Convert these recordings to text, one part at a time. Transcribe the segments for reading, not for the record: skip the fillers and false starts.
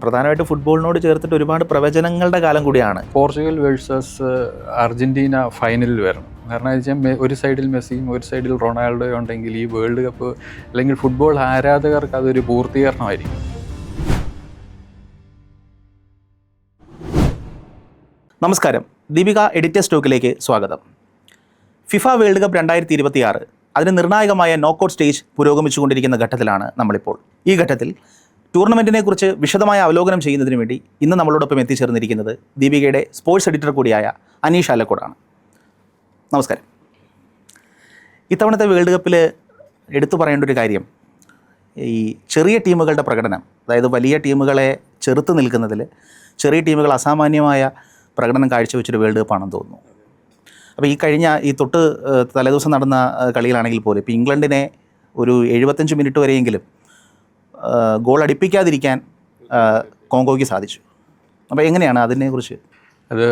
പ്രധാനമായിട്ട് ഫുട്ബോളിനോട് ചേർത്തിട്ട് ഒരുപാട് പ്രവചനങ്ങളുടെ കാലം കൂടിയാണ്. പോർച്ചുഗൽ വേഴ്സസ് അർജന്റീന ഫൈനലിൽ വരണം. കാരണം വെച്ചാൽ ഒരു സൈഡിൽ മെസ്സിയും ഒരു സൈഡിൽ റൊണാൾഡോയും ഉണ്ടെങ്കിൽ ഈ വേൾഡ് കപ്പ് അല്ലെങ്കിൽ ഫുട്ബോൾ ആരാധകർക്ക് അതൊരു പൂർത്തീകരണമായിരിക്കും. നമസ്കാരം, ദീപിക എഡിറ്റേഴ്സ് ടോക്കിലേക്ക് സ്വാഗതം. ഫിഫ വേൾഡ് കപ്പ് 2026 അതിന് നിർണായകമായ നോക്കൌട്ട് സ്റ്റേജ് പുരോഗമിച്ചുകൊണ്ടിരിക്കുന്ന ഘട്ടത്തിലാണ് നമ്മളിപ്പോൾ. ഈ ഘട്ടത്തിൽ ടൂർണമെൻറ്റിനെ കുറിച്ച് വിശദമായ അവലോകനം ചെയ്യുന്നതിന് വേണ്ടി ഇന്ന് നമ്മളോടൊപ്പം എത്തിച്ചേർന്നിരിക്കുന്നത് ദീപികയുടെ സ്പോർട്സ് എഡിറ്റർ കൂടിയായ അനീഷ് ആലക്കോടാണ്. നമസ്കാരം. ഇത്തവണത്തെ വേൾഡ് കപ്പിൽ എടുത്തു പറയേണ്ട ഒരു കാര്യം, ഈ ചെറിയ ടീമുകളുടെ പ്രകടനം, അതായത് വലിയ ടീമുകളെ ചെറുത്ത് നിൽക്കുന്നതിൽ ചെറിയ ടീമുകൾ അസാമാന്യമായ പ്രകടനം കാഴ്ചവെച്ചൊരു വേൾഡ് കപ്പാണെന്ന് തോന്നുന്നു. അപ്പോൾ ഈ തൊട്ട് തലേദിവസം നടന്ന കളിയിലാണെങ്കിൽ പോലും ഇപ്പോൾ ഇംഗ്ലണ്ടിനെ ഒരു 75 മിനിറ്റ് വരെയെങ്കിലും ഗോൾ അടിപ്പിക്കാതിരിക്കാൻ കോങ്കോയ്ക്ക് സാധിച്ചു. അപ്പോൾ എങ്ങനെയാണ് അതിനെക്കുറിച്ച്? അത്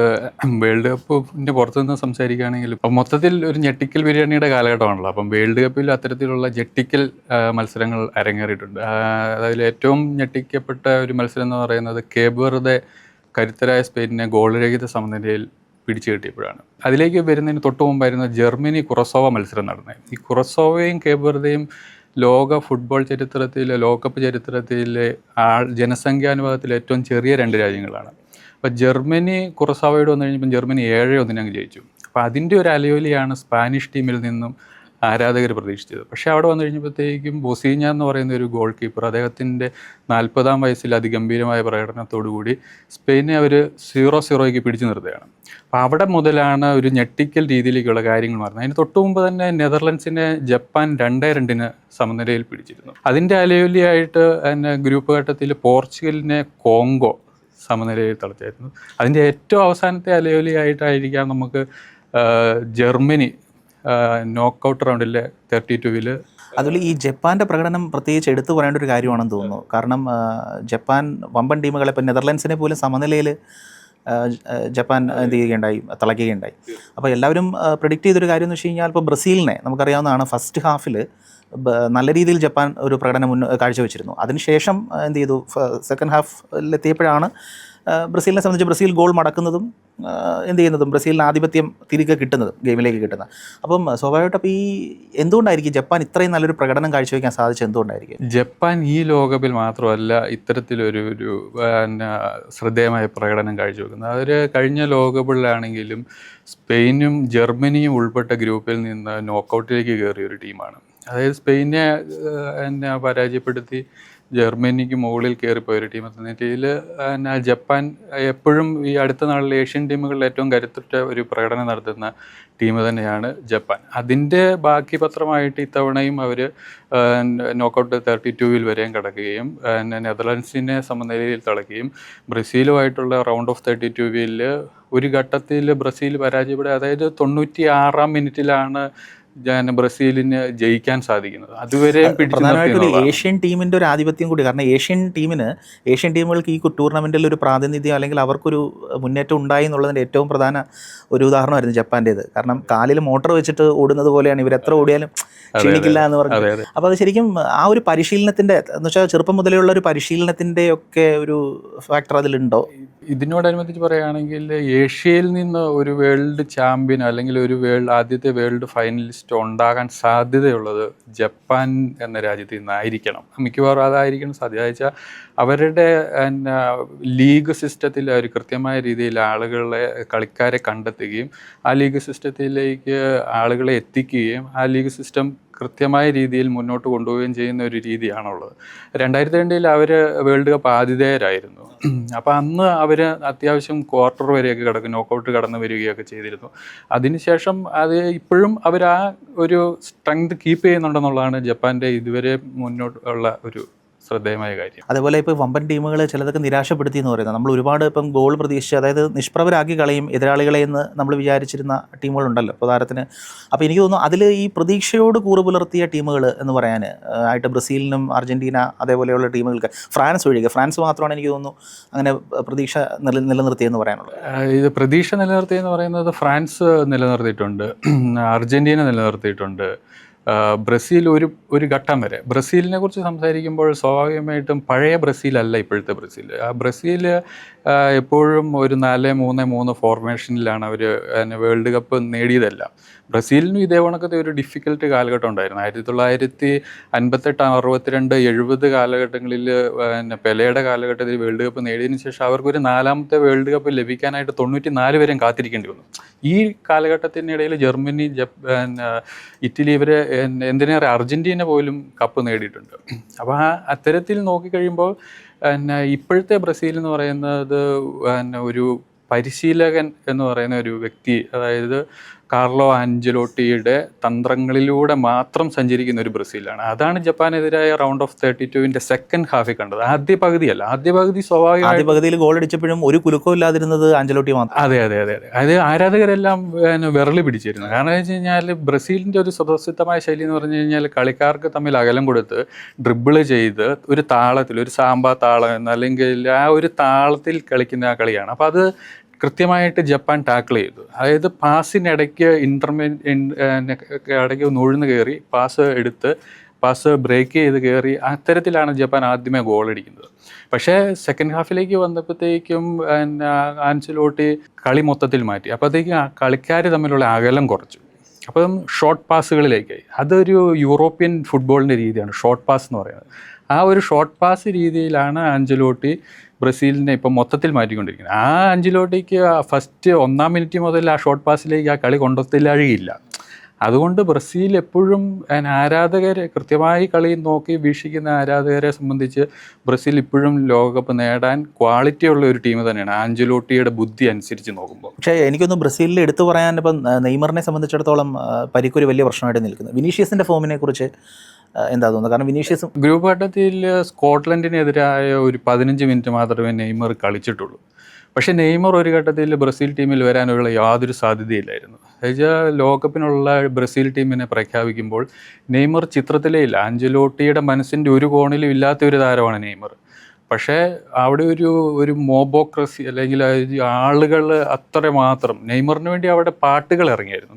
വേൾഡ് കപ്പിൻ്റെ പുറത്തുനിന്ന് സംസാരിക്കുകയാണെങ്കിൽ ഇപ്പം മൊത്തത്തിൽ ഒരു ഞെട്ടിക്കൽ ബിരിയാണിയുടെ കാലഘട്ടമാണല്ലോ. അപ്പം വേൾഡ് കപ്പിൽ അത്തരത്തിലുള്ള ഞെട്ടിക്കൽ മത്സരങ്ങൾ അരങ്ങേറിയിട്ടുണ്ട്. അതിൽ ഏറ്റവും ഞെട്ടിക്കപ്പെട്ട ഒരു മത്സരം എന്ന് പറയുന്നത് കേപ്പ് വെർദെ കരുത്തരായ സ്പെയിനിനെ ഗോൾരഹിത സമനിലയിൽ പിടിച്ചു കെട്ടിയപ്പോഴാണ്. അതിലേക്ക് വരുന്നതിന് തൊട്ട് മുമ്പായിരുന്നു ജർമ്മനി കുറസോവ മത്സരം നടന്നത്. ഈ കുറസോവയും കേപ്പ് വെർദെയും ലോക ഫുട്ബോൾ ചരിത്രത്തിലെ, ലോകകപ്പ് ചരിത്രത്തിലെ ജനസംഖ്യാനുപാതത്തിൽ ഏറ്റവും ചെറിയ രണ്ട് രാജ്യങ്ങളാണ്. അപ്പോൾ ജർമ്മനി കുറസോവയോട് വന്നു കഴിഞ്ഞപ്പോൾ ജർമ്മനി 7-1 ജയിച്ചു. അപ്പോൾ അതിൻ്റെ ഒരു അലയൊലിയാണ് സ്പാനിഷ് ടീമിൽ നിന്നും ആരാധകർ പ്രതീക്ഷിച്ചത്. പക്ഷേ അവിടെ വന്നു കഴിഞ്ഞപ്പോഴത്തേക്കും ബൊസീഞ്ഞ എന്ന് പറയുന്ന ഒരു ഗോൾ കീപ്പർ, അദ്ദേഹത്തിൻ്റെ 40-ാം വയസ്സിൽ അതിഗംഭീരമായ പ്രകടനത്തോടുകൂടി സ്പെയിനെ അവർ 0-0 പിടിച്ചു നിർത്തുകയാണ്. അപ്പോൾ അവിടെ മുതലാണ് ഒരു ഞെട്ടിക്കൽ രീതിയിലേക്കുള്ള കാര്യങ്ങൾ മാറുന്നത്. അതിന് തൊട്ട് മുമ്പ് തന്നെ നെതർലൻഡ്സിനെ ജപ്പാൻ 2-2 സമനിലയിൽ പിടിച്ചിരുന്നു. അതിൻ്റെ അലയൊലിയായിട്ട് തന്നെ ഗ്രൂപ്പ് ഘട്ടത്തിൽ പോർച്ചുഗലിനെ കോങ്കോ സമനിലയിൽ തളച്ചായിരുന്നു. അതിൻ്റെ ഏറ്റവും അവസാനത്തെ അലയൊലിയായിട്ടായിരിക്കാം നമുക്ക് ജർമ്മനി നോക്കൗട്ട് റൗണ്ടിലെ 32-ൽ. അതുപോലെ ഈ ജപ്പാൻ്റെ പ്രകടനം പ്രത്യേകിച്ച് എടുത്തു പറയേണ്ട ഒരു കാര്യമാണെന്ന് തോന്നുന്നു. കാരണം ജപ്പാൻ വമ്പൻ ടീമുകളെ, ഇപ്പോൾ നെതർലൻഡ്സിനെ പോലും സമനിലയിൽ ജപ്പാൻ തിളയ്ക്കുകയുണ്ടായി. അപ്പോൾ എല്ലാവരും പ്രെഡിക്റ്റ് ചെയ്തൊരു കാര്യം എന്ന് വെച്ച് കഴിഞ്ഞാൽ, ഇപ്പോൾ ബ്രസീലിനെ നമുക്കറിയാവുന്നതാണ്, ഫസ്റ്റ് ഹാഫിൽ നല്ല രീതിയിൽ ജപ്പാൻ ഒരു പ്രകടനം കാഴ്ചവെച്ചിരുന്നു. അതിനുശേഷം സെക്കൻഡ് ഹാഫിലെത്തിയപ്പോഴാണ് ബ്രസീലിനെ സംബന്ധിച്ച് ബ്രസീൽ ഗോൾ മടക്കുന്നതും ബ്രസീലിന് ആധിപത്യം തിരികെ കിട്ടുന്നതും, ഗെയിമിലേക്ക് കിട്ടുന്നത്. അപ്പം സ്വാഭാവികമായിട്ടും അപ്പോൾ എന്തുകൊണ്ടായിരിക്കും ജപ്പാൻ ഇത്രയും നല്ലൊരു പ്രകടനം കാഴ്ചവെക്കാൻ സാധിച്ചത്? എന്തുകൊണ്ടായിരിക്കും ജപ്പാൻ ഈ ലോകകപ്പിൽ മാത്രമല്ല ഇത്തരത്തിലൊരു ശ്രദ്ധേയമായ പ്രകടനം കാഴ്ചവെക്കുന്നത്? അവർ കഴിഞ്ഞ ലോകകപ്പിലാണെങ്കിലും സ്പെയിനും ജർമ്മനിയും ഉൾപ്പെട്ട ഗ്രൂപ്പിൽ നിന്ന് നോക്കൗട്ടിലേക്ക് കയറിയ ഒരു ടീമാണ്. അതായത് സ്പെയിനെ പരാജയപ്പെടുത്തി ജർമ്മനിക്ക് മുകളിൽ കയറിപ്പോയൊരു ടീം. എന്നതിൽ ജപ്പാൻ എപ്പോഴും ഈ അടുത്ത നാളിൽ ഏഷ്യൻ ടീമുകളിൽ ഏറ്റവും കരുത്തുറ്റ ഒരു പ്രകടനം നടത്തുന്ന ടീം തന്നെയാണ് ജപ്പാൻ. അതിൻ്റെ ബാക്കി പത്രമായിട്ട് ഇത്തവണയും അവർ നോക്കൗട്ട് 32-ൽ വരെയും കടക്കുകയും നെതർലൻഡ്സിനെ സമനിലയിൽ തളയ്ക്കുകയും ബ്രസീലുമായിട്ടുള്ള റൗണ്ട് ഓഫ് 32-ൽ ഒരു ഘട്ടത്തിൽ ബ്രസീൽ പരാജയപ്പെടുക. അതായത് 96-ാം മിനിറ്റിലാണ് ബ്രസീലിന് ജയിക്കാൻ സാധിക്കുന്നത്. അതുവരെ പ്രധാനമായിട്ടൊരു ഏഷ്യൻ ടീമിൻ്റെ ഒരു ആധിപത്യം കൂടി. കാരണം ഏഷ്യൻ ടീമുകൾക്ക് ഈ ടൂർണമെൻറ്റിൽ ഒരു പ്രാതിനിധ്യം അല്ലെങ്കിൽ അവർക്കൊരു മുന്നേറ്റം ഉണ്ടായി എന്നുള്ളതിൻ്റെ ഏറ്റവും പ്രധാന ഒരു ഉദാഹരണമായിരുന്നു ജപ്പാൻ്റേത്. കാരണം കാലിൽ മോട്ടോർ വെച്ചിട്ട് ഓടുന്നത് പോലെയാണ്, ഇവർ എത്ര ഓടിയാലും ക്ഷീണിക്കില്ല എന്ന് പറഞ്ഞു. അപ്പോൾ അത് ശരിക്കും ആ ഒരു പരിശീലനത്തിൻ്റെ എന്ന് വെച്ചാൽ ചെറുപ്പം മുതലേ ഉള്ള ഒരു പരിശീലനത്തിൻ്റെ ഒക്കെ ഒരു ഫാക്ടർ അതിലുണ്ടോ? ഇതിനോടനുബന്ധിച്ച് പറയുകയാണെങ്കിൽ ഏഷ്യയിൽ നിന്ന് ഒരു വേൾഡ് ചാമ്പ്യൻ അല്ലെങ്കിൽ ഒരു ആദ്യത്തെ വേൾഡ് ഫൈനലിസ്റ്റ് ഉണ്ടാകാൻ സാധ്യതയുള്ളത് ജപ്പാൻ എന്ന രാജ്യത്ത് നിന്നായിരിക്കണം. മിക്കവാറും അതായിരിക്കണം സാധ്യത. വെച്ചാൽ അവരുടെ ലീഗ് സിസ്റ്റത്തിൽ അവർ കൃത്യമായ രീതിയിൽ കളിക്കാരെ കണ്ടെത്തുകയും ആ ലീഗ് സിസ്റ്റത്തിലേക്ക് ആളുകളെ എത്തിക്കുകയും ആ ലീഗ് സിസ്റ്റം കൃത്യമായ രീതിയിൽ മുന്നോട്ട് കൊണ്ടുപോവുകയും ചെയ്യുന്ന ഒരു രീതിയാണുള്ളത്. 2002-ൽ അവർ വേൾഡ് കപ്പ് ആതിഥേയരായിരുന്നു. അപ്പോൾ അന്ന് അവർ അത്യാവശ്യം ക്വാർട്ടർ വരെയൊക്കെ നോക്കൗട്ട് കടന്നു വരികയൊക്കെ ചെയ്തിരുന്നു. അതിനുശേഷം അത് ഇപ്പോഴും അവർ ആ ഒരു സ്ട്രെങ്ത് കീപ്പ് ചെയ്യുന്നുണ്ടെന്നുള്ളതാണ് ജപ്പാൻ്റെ ഇതുവരെ മുന്നോട്ടുള്ള ഒരു ശ്രദ്ധേയമായ കാര്യം. അതേപോലെ ഇപ്പോൾ വമ്പൻ ടീമുകൾ ചിലതൊക്കെ നിരാശപ്പെടുത്തി എന്ന് പറയുന്നത്, നമ്മൾ ഒരുപാട് ഇപ്പം ഗോൾ പ്രതീക്ഷിച്ച്, അതായത് നിഷ്പ്രഭരാക്കി കളയും എതിരാളികളെ എന്ന് നമ്മൾ വിചാരിച്ചിരുന്ന ടീമുകളുണ്ടല്ലോ പ്രധാനത്തിന്. അപ്പോൾ എനിക്ക് തോന്നുന്നു അതിൽ ഈ പ്രതീക്ഷയോട് കൂറ് പുലർത്തിയ ടീമുകൾ എന്ന് പറയാൻ ആയിട്ട് ബ്രസീലിനും അർജൻറ്റീന അതേപോലെയുള്ള ടീമുകൾക്ക്, ഫ്രാൻസ് മാത്രമാണ് എനിക്ക് തോന്നുന്നു അങ്ങനെ പ്രതീക്ഷ നിലനിർത്തിയെന്ന് പറയാനുള്ളത്. ഇത് പ്രതീക്ഷ നിലനിർത്തിയെന്ന് പറയുന്നത് ഫ്രാൻസ് നിലനിർത്തിയിട്ടുണ്ട്, അർജൻറ്റീന നിലനിർത്തിയിട്ടുണ്ട്, ബ്രസീൽ ഒരു ഘട്ടം വരെ ബ്രസീലിനെ കുറിച്ച് സംസാരിക്കുമ്പോൾ സ്വാഭാവികമായിട്ടും പഴയ ബ്രസീലല്ല ഇപ്പോഴത്തെ ബ്രസീൽ. ബ്രസീൽ എപ്പോഴും ഒരു 4-3-3 ഫോർമേഷനിലാണ് അവർ വേൾഡ് കപ്പ് നേടിയതെല്ലാം. ബ്രസീലിനും ഇതേ കണക്കത്തെ ഒരു ഡിഫിക്കൽട്ട് കാലഘട്ടം ഉണ്ടായിരുന്നു. 1958, 62, 70 കാലഘട്ടങ്ങളിൽ പെലെയുടെ കാലഘട്ടത്തിൽ വേൾഡ് കപ്പ് നേടിയതിനു ശേഷം അവർക്കൊരു 4ാമത്തെ വേൾഡ് കപ്പ് ലഭിക്കാനായിട്ട് 94 വരെയും കാത്തിരിക്കേണ്ടി വന്നു. ഈ കാലഘട്ടത്തിനിടയിൽ ജർമ്മനി, ഇറ്റലി, ഇവരെ എന്തിനേറെ അർജൻറ്റീന പോലും കപ്പ് നേടിയിട്ടുണ്ട്. അപ്പോൾ അത്തരത്തിൽ നോക്കിക്കഴിയുമ്പോൾ ഇപ്പോഴത്തെ ബ്രസീൽ എന്ന് പറയുന്നത് ഒരു പരിശീലകൻ എന്ന് പറയുന്ന ഒരു വ്യക്തി, അതായത് കാർലോ ആഞ്ചലോട്ടിയുടെ തന്ത്രങ്ങളിലൂടെ മാത്രം സഞ്ചരിക്കുന്ന ഒരു ബ്രസീലാണ്. അതാണ് ജപ്പാനെതിരായ റൗണ്ട് ഓഫ് 32-ന്റെ സെക്കൻഡ് ഹാഫിൽ കണ്ടത്. ആദ്യ പകുതിയല്ല, ആദ്യ പകുതി സ്വാഭാവികമായി ആദ്യ പകുതിയിൽ ഗോൾ അടിച്ചപ്പോഴും ഒരു കുലുക്കവും ഇല്ലാതിരുന്നത് ആഞ്ചലോട്ടി മാത്രം. അതെ. അത് ആരാധകരെല്ലാം വിരളി പിടിച്ചിരുന്നു. കാരണം എന്ന് വെച്ച് കഴിഞ്ഞാൽ ബ്രസീലിൻ്റെ ഒരു സ്വതസിദ്ധമായ ശൈലി എന്ന് പറഞ്ഞു കഴിഞ്ഞാൽ കളിക്കാർക്ക് തമ്മിൽ അകലം കൊടുത്ത് ഡ്രിബിള് ചെയ്ത് ഒരു താളത്തിൽ, ഒരു സാമ്പാ താളം അല്ലെങ്കിൽ ആ ഒരു താളത്തിൽ കളിക്കുന്ന ആ കളിയാണ്. അപ്പോൾ അത് കൃത്യമായിട്ട് ജപ്പാൻ ടാക്കിൾ ചെയ്തു. അതായത് പാസിനിടയ്ക്ക് ഇടയ്ക്ക് നുഴന്ന് കയറി പാസ് ബ്രേക്ക് ചെയ്ത് കയറി അത്തരത്തിലാണ് ജപ്പാൻ ആദ്യമേ ഗോൾ അടിക്കുന്നത്. പക്ഷേ സെക്കൻഡ് ഹാഫിലേക്ക് വന്നപ്പോഴത്തേക്കും ആൻസലോട്ടി കളി മൊത്തത്തിൽ മാറ്റി. അപ്പോഴത്തേക്കും കളിക്കാർ തമ്മിലുള്ള അകലം കുറച്ചു. അപ്പം ഷോർട്ട് പാസുകളിലേക്കായി. അതൊരു യൂറോപ്യൻ ഫുട്ബോളിൻ്റെ രീതിയാണ് ഷോർട്ട് പാസ് എന്ന് പറയുന്നത്. ആ ഒരു ഷോർട്ട് പാസ് രീതിയിലാണ് ആഞ്ചലോട്ടി ബ്രസീലിനെ ഇപ്പം മൊത്തത്തിൽ മാറ്റിക്കൊണ്ടിരിക്കുന്നത്. ആ ആഞ്ചലോട്ടിക്ക് ഫസ്റ്റ് 1-ാം മിനിറ്റ് മുതൽ ആ ഷോർട്ട് പാസിലേക്ക് ആ കളി കൊണ്ടുത്തില്ലാഴികയില്ല. അതുകൊണ്ട് ബ്രസീൽ എപ്പോഴും ആരാധകരെ കൃത്യമായി കളി നോക്കി വീക്ഷിക്കുന്ന ആരാധകരെ സംബന്ധിച്ച് ബ്രസീൽ ഇപ്പോഴും ലോകകപ്പ് നേടാൻ ക്വാളിറ്റി ഉള്ള ഒരു ടീം തന്നെയാണ് ആഞ്ചലോട്ടിയുടെ ബുദ്ധി അനുസരിച്ച് നോക്കുമ്പോൾ. പക്ഷേ എനിക്കൊന്ന് ബ്രസീലിൽ എടുത്തു പറയാൻ ഇപ്പം നെയ്മറിനെ സംബന്ധിച്ചിടത്തോളം പരിക്കൊരു വലിയ പ്രശ്നമായിട്ട് നിൽക്കുന്നു. വിനീഷ്യസിൻ്റെ ഫോമിനെ കുറിച്ച് എന്താ തോന്നുന്നത്? കാരണം വിനീഷ്യസ് ഗ്രൂപ്പ് ഘട്ടത്തിൽ സ്കോട്ട്ലൻഡിനെതിരായ ഒരു 15 മിനിറ്റ് മാത്രമേ നെയ്മർ കളിച്ചിട്ടുള്ളൂ. പക്ഷേ നെയ്മർ ഒരു ഘട്ടത്തിൽ ബ്രസീൽ ടീമിൽ വരാനുള്ള യാതൊരു സാധ്യതയില്ലായിരുന്നു. എന്നുവെച്ചാൽ ലോകകപ്പിനുള്ള ബ്രസീൽ ടീമിനെ പ്രഖ്യാപിക്കുമ്പോൾ നെയ്മർ ചിത്രത്തിലേ ഇല്ല. ആഞ്ചലോട്ടിയുടെ മനസ്സിൻ്റെ ഒരു കോണിലും ഇല്ലാത്ത ഒരു താരമാണ് നെയ്മർ. പക്ഷേ അവിടെ ഒരു മോബോക്രസി അല്ലെങ്കിൽ ആളുകൾ അത്രമാത്രം നെയ്മറിന് വേണ്ടി അവിടെ പാട്ടുകൾ ഇറങ്ങിയായിരുന്നു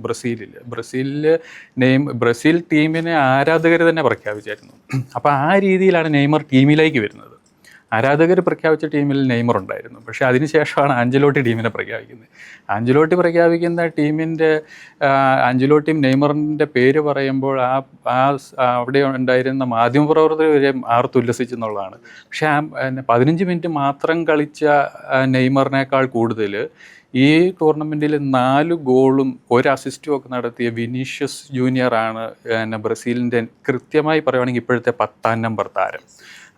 ബ്രസീൽ ടീമിനെ ആരാധകർ തന്നെ പ്രഖ്യാപിച്ചായിരുന്നു. അപ്പോൾ ആ രീതിയിലാണ് നെയ്മർ ടീമിലേക്ക് വരുന്നത്. ആരാധകർ പ്രഖ്യാപിച്ച ടീമിൽ നെയ്മർ ഉണ്ടായിരുന്നു. പക്ഷേ അതിനുശേഷമാണ് ആഞ്ചലോട്ടി ടീമിനെ പ്രഖ്യാപിക്കുന്നത്. ആഞ്ചലോട്ടി പ്രഖ്യാപിക്കുന്ന ടീമിൻ്റെ ആഞ്ചലോട്ടിയും നെയ്മറിൻ്റെ പേര് പറയുമ്പോൾ അവിടെ ഉണ്ടായിരുന്ന മാധ്യമപ്രവർത്തകർ വരെ ആർത്തുല്ലസിച്ചെന്നുള്ളതാണ്. പക്ഷേ 15 മിനിറ്റ് മാത്രം കളിച്ച നെയ്മറിനേക്കാൾ കൂടുതൽ ഈ ടൂർണമെൻറ്റിൽ 4 ഗോളും 1 അസിസ്റ്റും ഒക്കെ നടത്തിയ വിനീഷ്യസ് ജൂനിയറാണ് ബ്രസീലിൻ്റെ കൃത്യമായി പറയുകയാണെങ്കിൽ ഇപ്പോഴത്തെ 10ാം നമ്പർ താരം.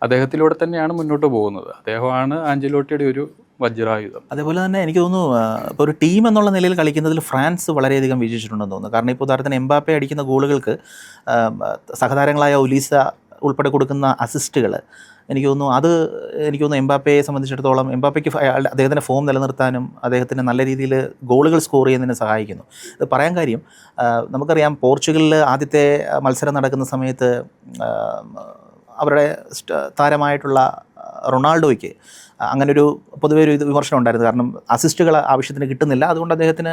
അദ്ദേഹത്തിലൂടെ തന്നെയാണ് മുന്നോട്ട് പോകുന്നത്. അദ്ദേഹമാണ് ആഞ്ചലോട്ടിയുടെ ഒരു വജ്രായുധം. അതേപോലെ തന്നെ എനിക്ക് തോന്നുന്നു ഇപ്പോൾ ഒരു ടീം എന്നുള്ള നിലയിൽ കളിക്കുന്നതിൽ ഫ്രാൻസ് വളരെയധികം വീക്ഷിച്ചിട്ടുണ്ടെന്ന് തോന്നുന്നു. കാരണം ഇപ്പോൾ ഉദാഹരണത്തിന് എംബാപ്പെ അടിക്കുന്ന ഗോളുകൾക്ക് സഹതാരങ്ങളായ ഒലീസ ഉൾപ്പെടെ കൊടുക്കുന്ന അസിസ്റ്റുകൾ എനിക്ക് തോന്നുന്നു എംബാപ്പയെ സംബന്ധിച്ചിടത്തോളം എംബാപ്പയ്ക്ക് അദ്ദേഹത്തിൻ്റെ ഫോം നിലനിർത്താനും അദ്ദേഹത്തിന് നല്ല രീതിയിൽ ഗോളുകൾ സ്കോർ ചെയ്യുന്നതിന് സഹായിക്കുന്നു. ഇത് പറയാൻ കാര്യം, നമുക്കറിയാം പോർച്ചുഗലിൽ ആദ്യത്തെ മത്സരം നടക്കുന്ന സമയത്ത് അവരുടെ താരമായിട്ടുള്ള റൊണാൾഡോയ്ക്ക് അങ്ങനൊരു പൊതുവെ ഒരു വിമർശനം ഉണ്ടായിരുന്നു. കാരണം അസിസ്റ്റുകൾ ആവശ്യത്തിന് കിട്ടുന്നില്ല, അതുകൊണ്ട് അദ്ദേഹത്തിന്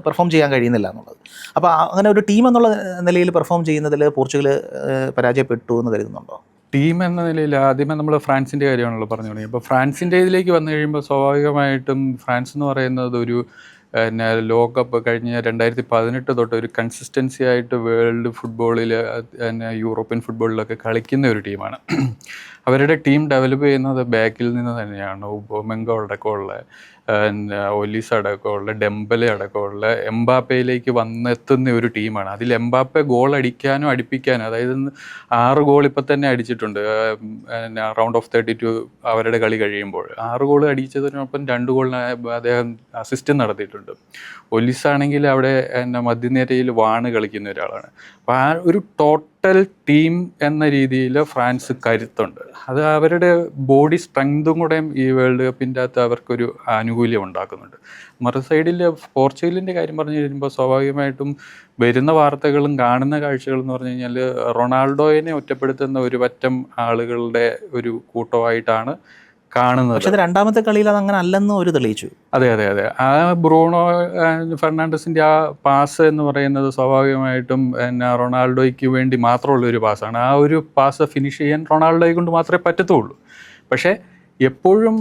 പെർഫോം ചെയ്യാൻ കഴിയുന്നില്ല എന്നുള്ളത്. അപ്പോൾ അങ്ങനെ ഒരു ടീം എന്നുള്ള നിലയിൽ പെർഫോം ചെയ്യുന്നതിൽ പോർച്ചുഗൽ പരാജയപ്പെട്ടു എന്ന് കരുതുന്നുണ്ടോ? ടീം എന്ന നിലയിൽ ആദ്യമേ നമ്മൾ ഫ്രാൻസിൻ്റെ കാര്യമാണല്ലോ പറഞ്ഞു തുടങ്ങി. അപ്പോൾ ഫ്രാൻസിൻ്റെ ഇതിലേക്ക് വന്നു കഴിയുമ്പോൾ സ്വാഭാവികമായിട്ടും ഫ്രാൻസ് എന്ന് പറയുന്നത് ഒരു ലോകകപ്പ് കഴിഞ്ഞ 2018 തൊട്ട് ഒരു കൺസിസ്റ്റൻസി ആയിട്ട് വേൾഡ് ഫുട്ബോളിൽ യൂറോപ്യൻ ഫുട്ബോളിലൊക്കെ കളിക്കുന്ന ഒരു ടീമാണ്. അവരുടെ ടീം ഡെവലപ്പ് ചെയ്യുന്നത് ബാക്കിൽ നിന്ന് തന്നെയാണ്. ഉപമെങ്കോ അടക്കമുള്ള ഒലീസ് അടക്കമുള്ള ഡെംബലെ അടക്കമുള്ള എംബാപ്പയിലേക്ക് വന്നെത്തുന്ന ഒരു ടീമാണ്. അതിൽ എംബാപ്പെ ഗോൾ അടിക്കാനും അടുപ്പിക്കാനും, അതായത് 6 ഗോൾ ഇപ്പം തന്നെ അടിച്ചിട്ടുണ്ട് റൗണ്ട് ഓഫ് 32 അവരുടെ കളി കഴിയുമ്പോൾ. 6 ഗോൾ അടിച്ചതിനൊപ്പം 2 ഗോളിന് അദ്ദേഹം അസിസ്റ്റ് നടത്തിയിട്ടുണ്ട്. ഒലീസ് ആണെങ്കിൽ അവിടെ മധ്യനിരയിൽ വാണ് കളിക്കുന്ന ഒരാളാണ്. അപ്പോൾ ആ ഒരു ടോട്ടൽ ടീം എന്ന രീതിയിൽ ഫ്രാൻസ് കരുത്തുണ്ട്. അത് അവരുടെ ബോഡി സ്ട്രെങ്തും കൂടെ ഈ വേൾഡ് കപ്പിൻ്റെ അകത്ത് അവർക്കൊരു ആനുകൂല്യം ഉണ്ടാക്കുന്നുണ്ട്. മറു സൈഡിൽ പോർച്ചുഗലിൻ്റെ കാര്യം പറഞ്ഞു കഴിയുമ്പോൾ സ്വാഭാവികമായിട്ടും വരുന്ന വാർത്തകളും കാണുന്ന കാഴ്ചകളും എന്ന് പറഞ്ഞു കഴിഞ്ഞാൽ റൊണാൾഡോയെ ഒറ്റപ്പെടുത്തുന്ന ഒരു പറ്റം ആളുകളുടെ ഒരു കൂട്ടമായിട്ടാണ് കാണുന്നത്. പക്ഷെ അത് രണ്ടാമത്തെ കളിയിൽ അത് അങ്ങനെ അല്ലെന്ന് ഒരു തെളിയിച്ചു. അതെ അതെ അതെ, ആ ബ്രൂണോ ഫെർണാണ്ടസിൻ്റെ ആ പാസ് എന്ന് പറയുന്നത് സ്വാഭാവികമായിട്ടും പിന്നെ റൊണാൾഡോയ്ക്ക് വേണ്ടി മാത്രമുള്ള ഒരു പാസ്സാണ്. ആ ഒരു പാസ് ഫിനിഷ് ചെയ്യാൻ റൊണാൾഡോയെ കൊണ്ട് മാത്രമേ പറ്റത്തുള്ളൂ. പക്ഷേ എപ്പോഴും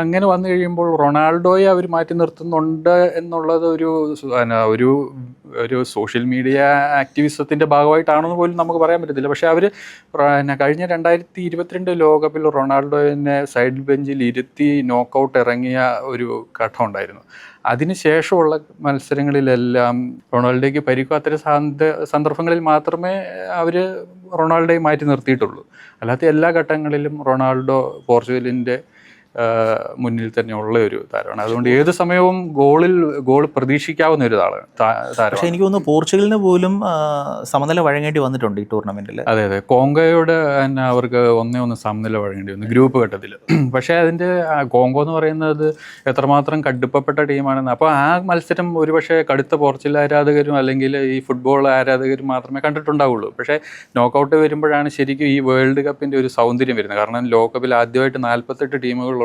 അങ്ങനെ വന്നു കഴിയുമ്പോൾ റൊണാൾഡോയെ അവർ മാറ്റി നിർത്തുന്നുണ്ട് എന്നുള്ളത് ഒരു ഒരു സോഷ്യൽ മീഡിയ ആക്ടിവിസത്തിൻ്റെ ഭാഗമായിട്ടാണെന്ന് പോലും നമുക്ക് പറയാൻ പറ്റത്തില്ല. പക്ഷേ അവർ കഴിഞ്ഞ 2022 ലോകകപ്പിൽ റൊണാൾഡോയെ സൈഡ് ബെഞ്ചിൽ ഇരുത്തി നോക്കൗട്ട് ഇറങ്ങിയ ഒരു ഘട്ടം ഉണ്ടായിരുന്നു. അതിനുശേഷമുള്ള മത്സരങ്ങളിലെല്ലാം റൊണാൾഡോയ്ക്ക് പരിക്കാത്ത സന്ദർഭങ്ങളിൽ മാത്രമേ അവർ റൊണാൾഡോയെ മാറ്റി നിർത്തിയിട്ടുള്ളൂ. അല്ലാത്ത എല്ലാ ഘട്ടങ്ങളിലും റൊണാൾഡോ പോർച്ചുഗലിൻ്റെ മുന്നിൽ തന്നെ ഉള്ള ഒരു താരമാണ്. അതുകൊണ്ട് ഏത് സമയവും ഗോൾ പ്രതീക്ഷിക്കാവുന്ന ഒരു താരം. പക്ഷേ എനിക്ക് തോന്നുന്നു പോർച്ചുഗലിന് പോലും സമനില വഴങ്ങേണ്ടി വന്നിട്ടുണ്ട് ഈ ടൂർണമെന്റിൽ. അതെ അതെ, കോങ്കോയോട് തന്നെ അവർക്ക് 1-1 സമനില വഴങ്ങേണ്ടി വന്നു ഗ്രൂപ്പ് ഘട്ടത്തിൽ. പക്ഷേ അതിൻ്റെ കോങ്കോ എന്ന് പറയുന്നത് എത്രമാത്രം കടുപ്പപ്പെട്ട ടീമാണെന്ന്, അപ്പോൾ ആ മത്സരം ഒരുപക്ഷെ കടുത്ത പോർച്ചുഗൽ ആരാധകരും അല്ലെങ്കിൽ ഈ ഫുട്ബോൾ ആരാധകരും മാത്രമേ കണ്ടിട്ടുണ്ടാവുള്ളൂ. പക്ഷേ നോക്കൗട്ട് വരുമ്പോഴാണ് ശരിക്കും ഈ വേൾഡ് കപ്പിൻ്റെ ഒരു സൗന്ദര്യം വരുന്നത്. കാരണം ലോകകപ്പിൽ ആദ്യമായിട്ട് 48 ടീമുകളുള്ള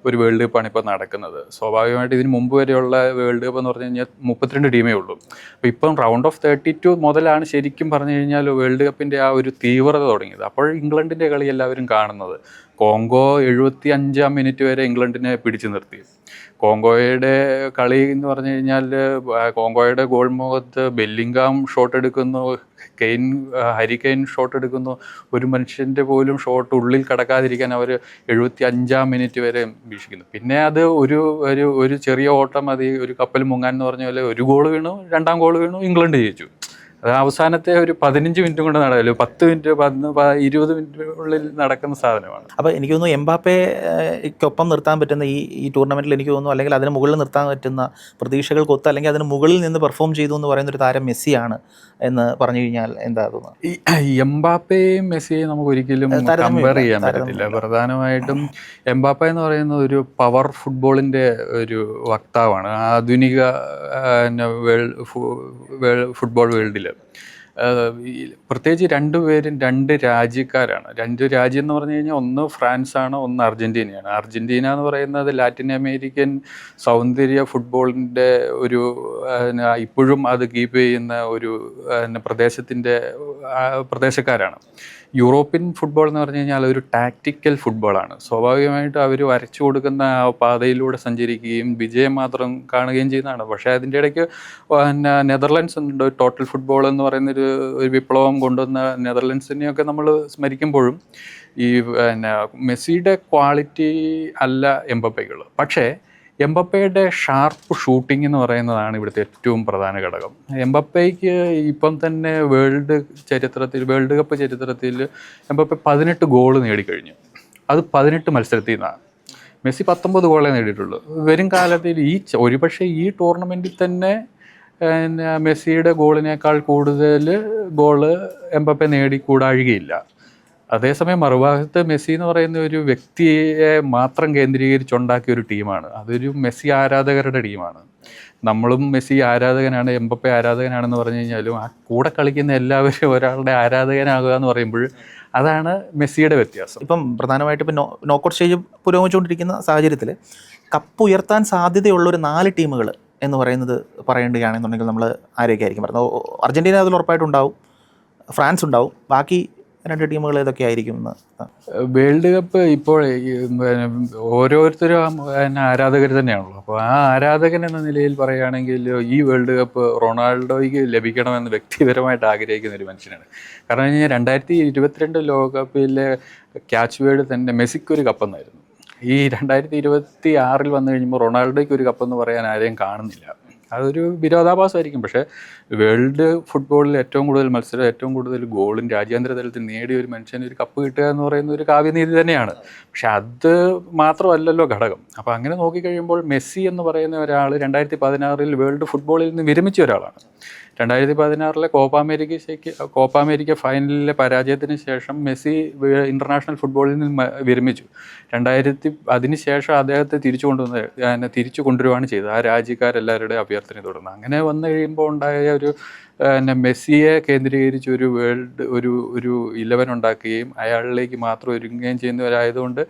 ഒരു വേൾഡ് കപ്പാണ് ഇപ്പോൾ നടക്കുന്നത്. സ്വാഭാവികമായിട്ട് ഇതിന് മുമ്പ് വരെയുള്ള വേൾഡ് കപ്പ് എന്ന് പറഞ്ഞു കഴിഞ്ഞാൽ 32 ടീമേ ഉള്ളൂ. അപ്പോൾ ഇപ്പം റൗണ്ട് ഓഫ് 32 മുതലാണ് ശരിക്കും പറഞ്ഞു കഴിഞ്ഞാൽ വേൾഡ് കപ്പിൻ്റെ ആ ഒരു തീവ്രത തുടങ്ങിയത്. അപ്പോൾ ഇംഗ്ലണ്ടിൻ്റെ കളി എല്ലാവരും കാണുന്നത്. കോങ്കോ 75-ാം മിനിറ്റ് വരെ ഇംഗ്ലണ്ടിനെ പിടിച്ചു നിർത്തി. കോങ്കോയുടെ കളി എന്ന് പറഞ്ഞു കഴിഞ്ഞാൽ കോങ്കോയുടെ ഗോൾ മുഖത്ത് ബെല്ലിംഗാം ഷോട്ട് എടുക്കുന്നു, ഹാരി കെയ്ൻ ഷോട്ട് എടുക്കുന്നു. ഒരു മനുഷ്യൻ്റെ പോലും ഷോട്ട് ഉള്ളിൽ കടക്കാതിരിക്കാൻ അവർ 75-ാം മിനിറ്റ് വരെ വീക്ഷിക്കുന്നു. പിന്നെ അത് ഒരു ചെറിയ ഓട്ടം മതി ഒരു കപ്പൽ മുങ്ങാൻ എന്ന് പറഞ്ഞ പോലെ ഒരു ഗോൾ വീണു, രണ്ടാം ഗോൾ വീണു, ഇംഗ്ലണ്ട് ജയിച്ചു. അത് അവസാനത്തെ ഒരു 15 മിനിറ്റും കൊണ്ട് നടക്കില്ല, 10 മിനിറ്റ് 20 മിനിറ്റിനുള്ളിൽ നടക്കുന്ന സാധനമാണ്. അപ്പോൾ എനിക്ക് തോന്നുന്നു എംബാപ്പയ്ക്കൊപ്പം നിർത്താൻ പറ്റുന്ന ഈ ടൂർണമെൻറ്റിൽ എനിക്ക് തോന്നുന്നു, അല്ലെങ്കിൽ അതിന് മുകളിൽ നിർത്താൻ പറ്റുന്ന പ്രതീക്ഷകൾക്കൊത്ത് അല്ലെങ്കിൽ അതിന് മുകളിൽ നിന്ന് പെർഫോം ചെയ്തു എന്ന് പറയുന്ന ഒരു താരം മെസ്സിയാണ് എന്ന് പറഞ്ഞു കഴിഞ്ഞാൽ എന്താ തോന്നുന്നത്? ഈ എംബാപ്പയും മെസ്സിയെയും നമുക്ക് ഒരിക്കലും കമ്പയർ ചെയ്യാൻ പറ്റത്തില്ല. പ്രധാനമായിട്ടും എംബാപ്പ എന്ന് പറയുന്നത് ഒരു പവർ ഫുട്ബോളിൻ്റെ ഒരു വക്താവാണ് ആധുനിക ഫുട്ബോൾ വേൾഡിൽ. പ്രത്യേകിച്ച് രണ്ടുപേരും 2 രാജ്യക്കാരാണ്. 2 രാജ്യം എന്ന് പറഞ്ഞു കഴിഞ്ഞാൽ ഒന്ന് ഫ്രാൻസാണ്, ഒന്ന് അർജൻറ്റീനയാണ്. അർജൻറ്റീന എന്ന് പറയുന്നത് ലാറ്റിൻ അമേരിക്കൻ സൗന്ദര്യ ഫുട്ബോളിൻ്റെ ഒരു ഇപ്പോഴും അത് കീപ്പ് ചെയ്യുന്ന ഒരു പ്രദേശക്കാരാണ്. യൂറോപ്യൻ ഫുട്ബോൾ എന്ന് പറഞ്ഞു കഴിഞ്ഞാൽ ഒരു ടാക്റ്റിക്കൽ ഫുട്ബോളാണ്. സ്വാഭാവികമായിട്ടും അവർ വരച്ചു കൊടുക്കുന്ന ആ പാതയിലൂടെ സഞ്ചരിക്കുകയും വിജയം മാത്രം കാണുകയും ചെയ്യുന്നതാണ്. പക്ഷേ അതിൻ്റെ ഇടയ്ക്ക് നെതർലൻഡ്സ് ഉണ്ട്. ടോട്ടൽ ഫുട്ബോൾ എന്ന് പറയുന്നൊരു വിപ്ലവം കൊണ്ടുവന്ന നെതർലൻഡ്സിനെയൊക്കെ നമ്മൾ സ്മരിക്കുമ്പോഴും ഈ മെസ്സിയുടെ ക്വാളിറ്റി അല്ല എംബാപ്പയ്ക്കുള്ളത്. പക്ഷേ എംബാപ്പയുടെ ഷാർപ്പ് ഷൂട്ടിംഗ് എന്ന് പറയുന്നതാണ് ഇവിടുത്തെ ഏറ്റവും പ്രധാന ഘടകം. എംബാപ്പയ്ക്ക് ഇപ്പം തന്നെ വേൾഡ് കപ്പ് ചരിത്രത്തിൽ എംബാപ്പ 18 ഗോൾ നേടിക്കഴിഞ്ഞു. അത് 18 മത്സരത്തിൽ നിന്നാണ്. മെസ്സി 19 ഗോളേ നേടിയിട്ടുള്ളൂ. വരും കാലത്തിൽ ഒരുപക്ഷെ ഈ ടൂർണമെൻറ്റിൽ തന്നെ മെസ്സിയുടെ ഗോളിനേക്കാൾ കൂടുതൽ ഗോള് എംബാപ്പ നേടിക്കൂടാഴുകയില്ല. അതേസമയം മറുഭാഗത്ത് മെസ്സി എന്ന് പറയുന്ന ഒരു വ്യക്തിയെ മാത്രം കേന്ദ്രീകരിച്ചുണ്ടാക്കിയ ഒരു ടീമാണ്. അതൊരു മെസ്സി ആരാധകരുടെ ടീമാണ്. നമ്മളും മെസ്സി ആരാധകനാണ്, എംബാപ്പെ ആരാധകനാണെന്ന് പറഞ്ഞു കഴിഞ്ഞാലും ആ കൂടെ കളിക്കുന്ന എല്ലാവരും ഒരാളുടെ ആരാധകനാകുക എന്ന് പറയുമ്പോൾ അതാണ് മെസ്സിയുടെ വ്യത്യാസം. ഇപ്പം പ്രധാനമായിട്ടും ഇപ്പം നോക്കൗട്ട് സ്റ്റേജ് പുരോഗമിച്ചുകൊണ്ടിരിക്കുന്ന സാഹചര്യത്തിൽ കപ്പ് ഉയർത്താൻ സാധ്യതയുള്ളൊരു 4 ടീമുകൾ എന്ന് പറയുന്നത് പറയേണ്ടതാണെന്നുണ്ടെങ്കിൽ നമ്മൾ ആരെയൊക്കെ ആയിരിക്കും പറയുന്നത്? അർജൻറ്റീന അതിൽ ഉറപ്പായിട്ടുണ്ടാവും, ഫ്രാൻസ് ഉണ്ടാവും, ബാക്കി 2 ടീമുകൾ ഏതൊക്കെ ആയിരിക്കും എന്ന്? വേൾഡ് കപ്പ് ഇപ്പോൾ ഓരോരുത്തരും ആരാധകർ തന്നെയാണല്ലോ. അപ്പോൾ ആ ആരാധകൻ എന്ന നിലയിൽ പറയുകയാണെങ്കിൽ ഈ വേൾഡ് കപ്പ് റൊണാൾഡോയ്ക്ക് ലഭിക്കണമെന്ന് വ്യക്തിപരമായിട്ട് ആഗ്രഹിക്കുന്ന ഒരു മനുഷ്യനാണ്. കാരണം കഴിഞ്ഞാൽ 2022 ലോകകപ്പിലെ ക്യാച്ച് വേർഡ് തന്നെ മെസ്സിക്കൊരു കപ്പെന്നായിരുന്നു. ഈ 2026 വന്നു കഴിയുമ്പോൾ റൊണാൾഡോയ്ക്ക് ഒരു കപ്പെന്ന് പറയാൻ ആരെയും കാണുന്നില്ല. അതൊരു വിരോധാഭാസമായിരിക്കും. പക്ഷേ വേൾഡ് ഫുട്ബോളിൽ ഏറ്റവും കൂടുതൽ മത്സരം, ഏറ്റവും കൂടുതൽ ഗോളും രാജ്യാന്തര തലത്തിൽ നേടിയ ഒരു മനുഷ്യന് ഒരു കപ്പ് കിട്ടുക എന്ന് പറയുന്ന ഒരു കാവ്യനീതി തന്നെയാണ്. പക്ഷെ അത് മാത്രമല്ലല്ലോ ഘടകം. അപ്പോൾ അങ്ങനെ നോക്കിക്കഴിയുമ്പോൾ മെസ്സി എന്ന് പറയുന്ന ഒരാൾ 2016 വേൾഡ് ഫുട്ബോളിൽ നിന്ന് വിരമിച്ച ഒരാളാണ്. 2016 കോപ്പ അമേരിക്ക ഫൈനലിലെ പരാജയത്തിന് ശേഷം മെസ്സി ഇൻ്റർനാഷണൽ ഫുട്ബോളിൽ നിന്ന് വിരമിച്ചു. അതിനുശേഷം അദ്ദേഹത്തെ തിരിച്ചു കൊണ്ടുവരുവാണ് ചെയ്തത്, ആ രാജ്യക്കാരെല്ലാവരുടെയും അഭ്യർത്ഥനയെ തുടർന്ന്. അങ്ങനെ വന്നു കഴിയുമ്പോൾ ഉണ്ടായ ഒരു മെസ്സിയെ കേന്ദ്രീകരിച്ച് ഒരു 11 ഉണ്ടാക്കുകയും അയാളിലേക്ക് മാത്രം ഒരുങ്ങുകയും ചെയ്യുന്നവരായതുകൊണ്ട്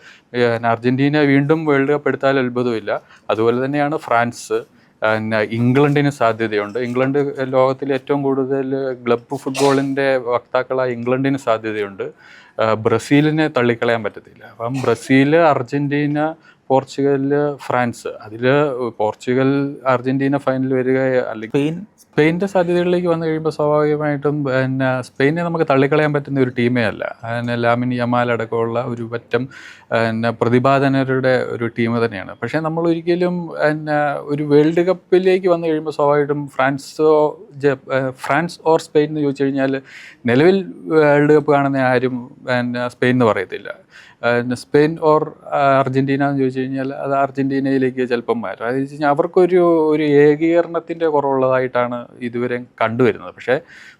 അർജൻറ്റീന വീണ്ടും വേൾഡ് കപ്പ് എടുത്താൽ അത്ഭുതമില്ല. അതുപോലെ തന്നെയാണ് ഫ്രാൻസ്, ഇംഗ്ലണ്ടിന് സാധ്യതയുണ്ട്. ഇംഗ്ലണ്ട് ലോകത്തിലെ ഏറ്റവും കൂടുതൽ ക്ലബ്ബ് ഫുട്ബോളിൻ്റെ വക്താക്കളായ ഇംഗ്ലണ്ടിന് സാധ്യതയുണ്ട്. ബ്രസീലിനെ തള്ളിക്കളയാൻ പറ്റത്തില്ല. അപ്പം ബ്രസീൽ, അർജൻറ്റീന, പോർച്ചുഗൽ, ഫ്രാൻസ്, അതിൽ പോർച്ചുഗൽ അർജൻറ്റീന ഫൈനൽ വരിക, അല്ലെങ്കിൽ സ്പെയിൻ്റെ സാധ്യതകളിലേക്ക് വന്നു കഴിയുമ്പോൾ സ്വാഭാവികമായിട്ടും സ്പെയിനെ നമുക്ക് തള്ളിക്കളയാൻ പറ്റുന്ന ഒരു ടീമേ അല്ല. ലാമിൻ യമാൽ അടക്കമുള്ള ഒരു പറ്റം പ്രതിഭാധനരുടെ ഒരു ടീം തന്നെയാണ്. പക്ഷേ നമ്മൾ ഒരിക്കലും ഒരു വേൾഡ് കപ്പിലേക്ക് വന്നു കഴിയുമ്പോൾ സ്വാഭാവികമായിട്ടും ഫ്രാൻസ് ഓർ സ്പെയിൻ എന്ന് ചോദിച്ചു കഴിഞ്ഞാൽ നിലവിൽ വേൾഡ് കപ്പ് കാണുന്ന ആരും സ്പെയിൻ എന്ന് പറയത്തില്ല. സ്പെയിൻ ഓർ അർജൻറ്റീന എന്ന് ചോദിച്ചു കഴിഞ്ഞാൽ അത് അർജൻറ്റീനയിലേക്ക് ചിലപ്പം മാറും. അതെന്ന് വെച്ച് കഴിഞ്ഞാൽ അവർക്കൊരു ഏകീകരണത്തിൻ്റെ കുറവുള്ളതായിട്ടാണ് ഇതുവരെ കണ്ടുവരുന്നത്. പക്ഷേ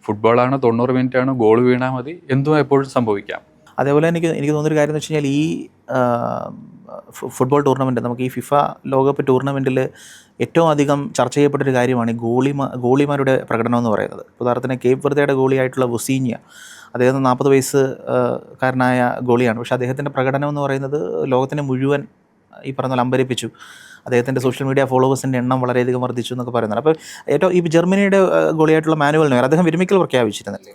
ഫുട്ബോളാണ്, 90 മിനിറ്റാണ്, ഗോൾ വീണാൽ മതി, എന്തും എപ്പോഴും സംഭവിക്കാം. അതേപോലെ എനിക്ക് തോന്നുന്നൊരു കാര്യം എന്ന് വെച്ച് കഴിഞ്ഞാൽ ഈ ഫുട്ബോൾ ടൂർണമെൻറ്റ്, നമുക്ക് ഈ ഫിഫ ലോകകപ്പ് ടൂർണമെൻറ്റിൽ ഏറ്റവും അധികം ചർച്ച ചെയ്യപ്പെട്ടൊരു കാര്യമാണ് ഈ ഗോളിമാരുടെ പ്രകടനം എന്ന് പറയുന്നത്. ഉദാഹരണത്തിന് കേപ്പ് വെർദയുടെ ഗോളിയായിട്ടുള്ള വുസീഞ്ഞ, അദ്ദേഹം 40 വയസ്സുകാരനായ ഗോളിയാണ്. പക്ഷേ അദ്ദേഹത്തിൻ്റെ പ്രകടനം എന്ന് പറയുന്നത് ലോകത്തിനെ മുഴുവൻ ഈ പറഞ്ഞ പോലെ അമ്പരിപ്പിച്ചു. അദ്ദേഹത്തിൻ്റെ സോഷ്യൽ മീഡിയ ഫോളോവേഴ്സിൻ്റെ എണ്ണം വളരെയധികം വർദ്ധിച്ചു എന്നൊക്കെ പറയുന്നത്. അപ്പോൾ ഏറ്റവും ഈ ജർമ്മനിയുടെ ഗോളിയായിട്ടുള്ള മാനുവൽ നോയർ, അദ്ദേഹം വിരമിക്കൽ പ്രഖ്യാപിച്ചിരുന്നില്ലേ?